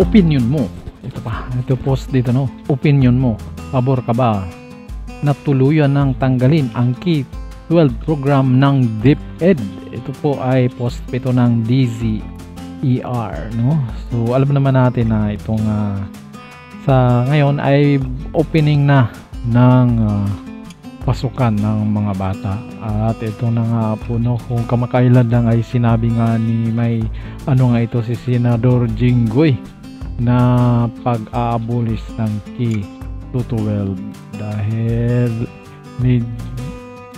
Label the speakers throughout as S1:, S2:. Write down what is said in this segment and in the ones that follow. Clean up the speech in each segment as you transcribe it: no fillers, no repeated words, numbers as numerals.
S1: opinion mo. Ito pa, ito post dito, no? Opinion mo, pabor ka ba na tuluyan ng tanggalin ang K-12 program ng DepEd? Ito po ay post ito ng DZER, no? So alam naman natin na itong sa ngayon ay opening na ng pasukan ng mga bata, at ito na nga po, no, kung kamakailan lang ay sinabi nga ni may ito si Senador Jinggoy na pag-aabolis ng K-12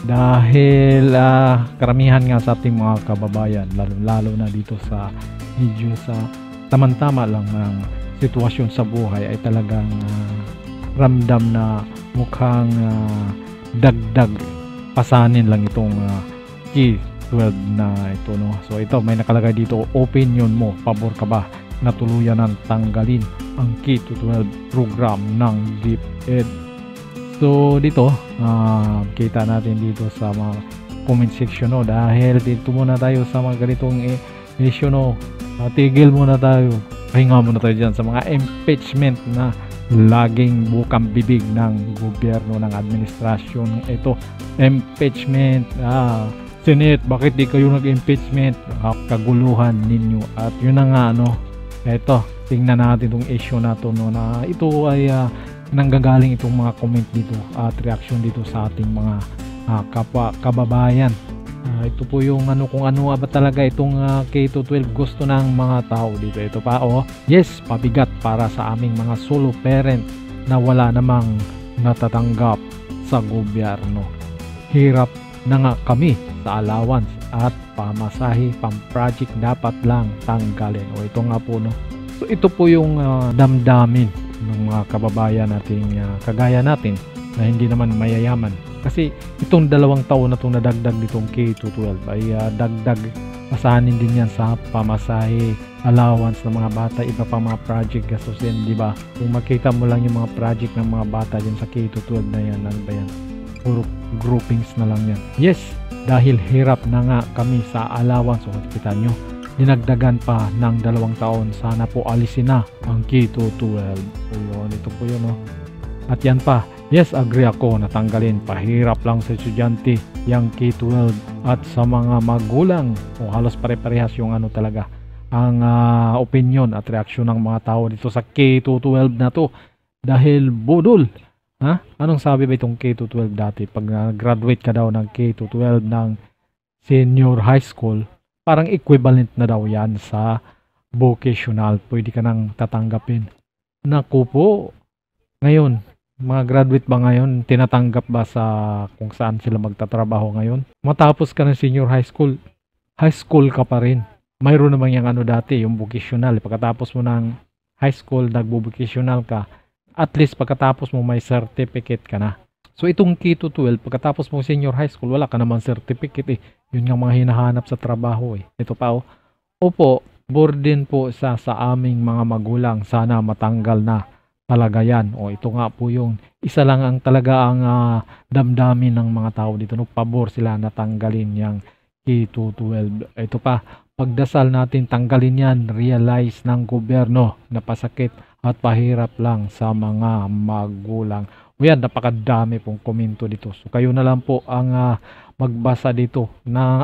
S1: dahil karamihan nga sa ating mga kababayan, lalo na dito sa medyo sa tamang-tama lang ng sitwasyon sa buhay, ay talagang ramdam na mukhang dagdag pasanin lang itong K-12 na ito, no? So ito, may nakalagay dito, opinion mo, pabor ka ba na tuluyan ng tanggalin ang K-12 program ng DepEd? So dito kita natin dito sa mga comment section, no, dahil dito muna tayo sa mga ganitong issue, no. Tigil muna tayo, pahinga muna tayo dyan sa mga impeachment na laging bukang bibig ng gobyerno, ng administrasyon. Ito, impeachment, Senate, bakit di kayo nag-impeachment? Kaguluhan ninyo. At yun na nga, ito, tingnan natin itong issue na to, no, na ito ay nanggagaling itong mga comment dito at reaction dito sa ating mga kapwa kababayan. Ito po yung kung ano ba talaga itong K-12 gusto ng mga tao dito. Ito pa, yes, pabigat para sa aming mga solo parent na wala namang natatanggap sa gobyerno. Hirap na nga kami sa allowance at pamasahe, pam-project, dapat lang tanggalin. Ito nga po, no. So ito po yung damdamin ng mga kababayan nating kagaya natin na hindi naman mayayaman. Kasi itong 2 taon na itong nadagdag nitong K-12 ay dagdag pasanin din yan sa pamasahe, allowance ng mga bata, iba pa mga project gastusin, di ba? Kung makita mo lang yung mga project ng mga bata dyan sa K-12 na yan, ano ba yan? Puro groupings na lang yan. Yes, dahil hirap na nga kami sa allowance. So kita nyo, dinagdagan pa ng 2 taon. Sana po alisin na ang K-12. So yun, ito po yun, no? At yan pa, yes, agree ako na tanggalin. Pahirap lang sa estudyante yung K-12 at sa mga magulang. Halos pare-parehas yung talaga ang opinion at reaksyon ng mga tao dito sa K-12 na to. Dahil budol. Anong sabi ba itong K-12 dati? Pag graduate ka daw ng K-12 ng senior high school, parang equivalent na daw yan sa vocational. Pwede ka nang tatanggapin. Naku po, ngayon, mga graduate ba ngayon, tinatanggap ba sa kung saan sila magtatrabaho ngayon? Matapos ka ng senior high school ka pa rin. Mayroon naman yung dati, yung vocational. Pagkatapos mo ng high school, nagbo-vocational ka, at least pagkatapos mo may certificate ka na. So itong K-12, pagkatapos mo senior high school, wala ka naman certificate. Yun yung mga hinahanap sa trabaho. Ito pa, opo, burden po sa aming mga magulang. Sana matanggal na talaga yan. Ito nga po yung isa lang ang talaga ang damdamin ng mga tao dito, no? Pabor sila na tanggalin yung K-12. Ito pa, pagdasal natin tanggalin yan. Realize ng gobyerno na pasakit at pahirap lang sa mga magulang. Yan, napakadami pong komento dito. So kayo na lang po ang magbasa dito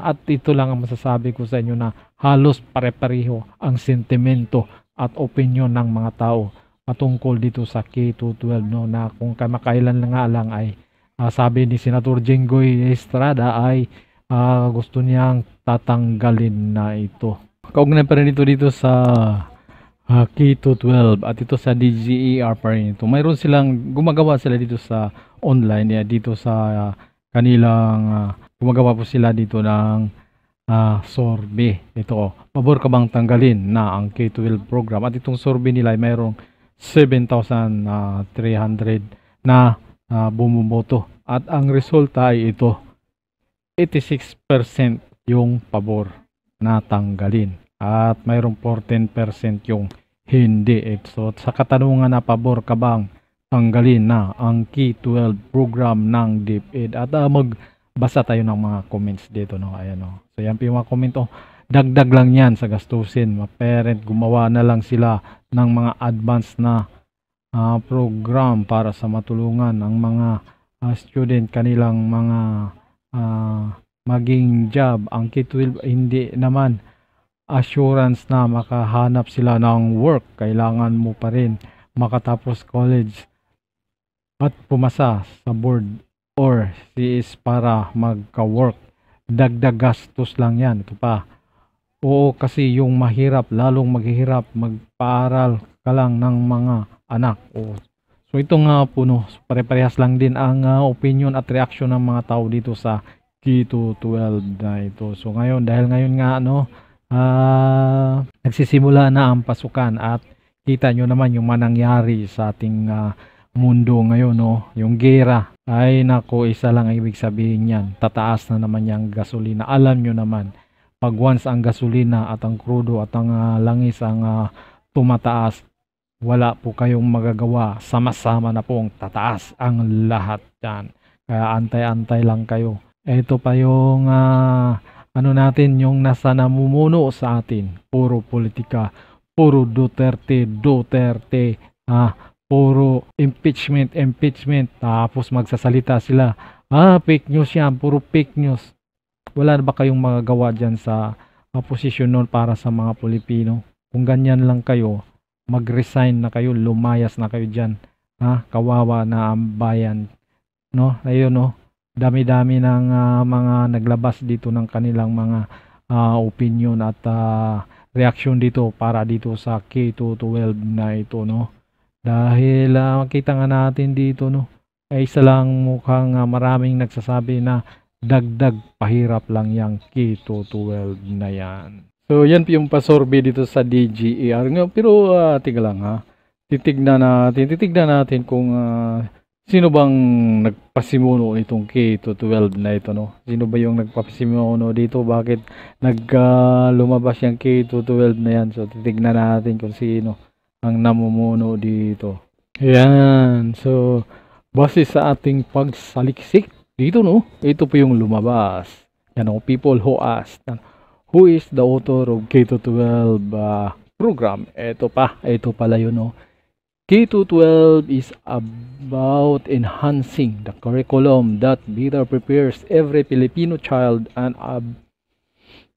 S1: at ito lang ang masasabi ko sa inyo na halos pare-pareho ang sentimento at opinion ng mga tao patungkol dito sa K-12, no, na kung kamakailan nga lang ay sabi ni Senator Jinggoy Estrada ay gusto niyang tatanggalin na ito. Kaugnay pa rin dito sa K-12 at ito sa DZER pa rin ito. Mayroon silang gumagawa sila dito sa online, dito sa kanilang gumagawa po sila dito ng survey. Ito, pabor ka bang tanggalin na ang K-12 program? At itong survey nila ay mayroong 7,300 na bumuboto. At ang resulta ay ito, 86% yung pabor na tanggalin. At mayroong 14% yung hindi. So sa katanungan na pabor ka bang tanggalin na ang K-12 program ng DepEd? At basa tayo ng mga comments dito, no? Ayan, no? So yan po yung mga comment, oh. Dagdag lang yan sa gastusin. Mga parent, gumawa na lang sila ng mga advanced na program para sa matulungan ang mga student kanilang mga maging job. Ang K-12 hindi naman assurance na makahanap sila ng work. Kailangan mo pa rin makatapos college at pumasa sa board or CS para magka-work. Dagdag gastos lang yan. Ito pa. Oo, kasi yung mahirap, lalong maghihirap, magpaaral ka lang ng mga anak. Oo. So ito nga po, no, pare-parehas lang din ang opinion at reaction ng mga tao dito sa K-12 na ito. So ngayon, dahil ngayon nga, no, nagsisimula na ang pasukan at kita nyo naman yung manangyari sa ating mundo ngayon, no, yung gera. Ay nako, isa lang ang ibig sabihin yan, tataas na naman yung gasolina. Alam nyo naman, pag once ang gasolina at ang krudo at ang langis ang tumataas, wala po kayong magagawa, sama-sama na pong tataas ang lahat yan. Kaya antay-antay lang kayo. Ito pa yung ano natin, yung nasa namumuno sa atin, puro politika, puro Duterte, puro impeachment, tapos magsasalita sila, fake news yan, puro fake news. Wala na ba kayong magagawa dyan sa posisyon nun para sa mga Pilipino? Kung ganyan lang kayo, mag-resign na kayo, lumayas na kayo dyan. Kawawa na ang bayan. No? Ayun, no? Dami-dami ng mga naglabas dito ng kanilang mga opinion at reaction dito para dito sa K-12 na ito, no? Dahil makita nga natin dito, no, ay isa lang mukhang maraming nagsasabi na dagdag pahirap lang yung K-12 na yan. So yan po yung pasorbe dito sa DGER. Pero tiga lang, ha. Titignan natin kung sino bang nagpasimuno nitong K-12 na ito, no? Sino ba yung nagpasimuno dito? Bakit lumabas yung K-12 na yan? So titignan natin kung sino ang namumuno dito. Ayan. So base sa ating pagsaliksik dito, no, ito po yung lumabas. Yan, no, people who asked, who is the author of K-12 program? Ito pala yun, no. K-12 is about enhancing the curriculum that better prepares every Filipino child and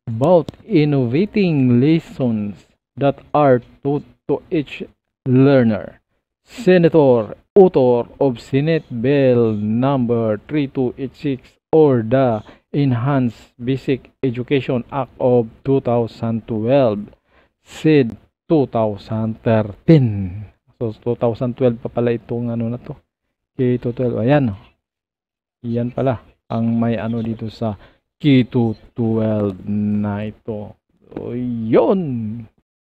S1: about innovating lessons that are taught to each learner. Senator, author of Senate Bill number 3286 or the Enhanced Basic Education Act of 2012, said 2013. So 2012 pa pala itong ano na to, K-12. Ayan, yan pala ang may ano dito sa K-12 na ito. So yun.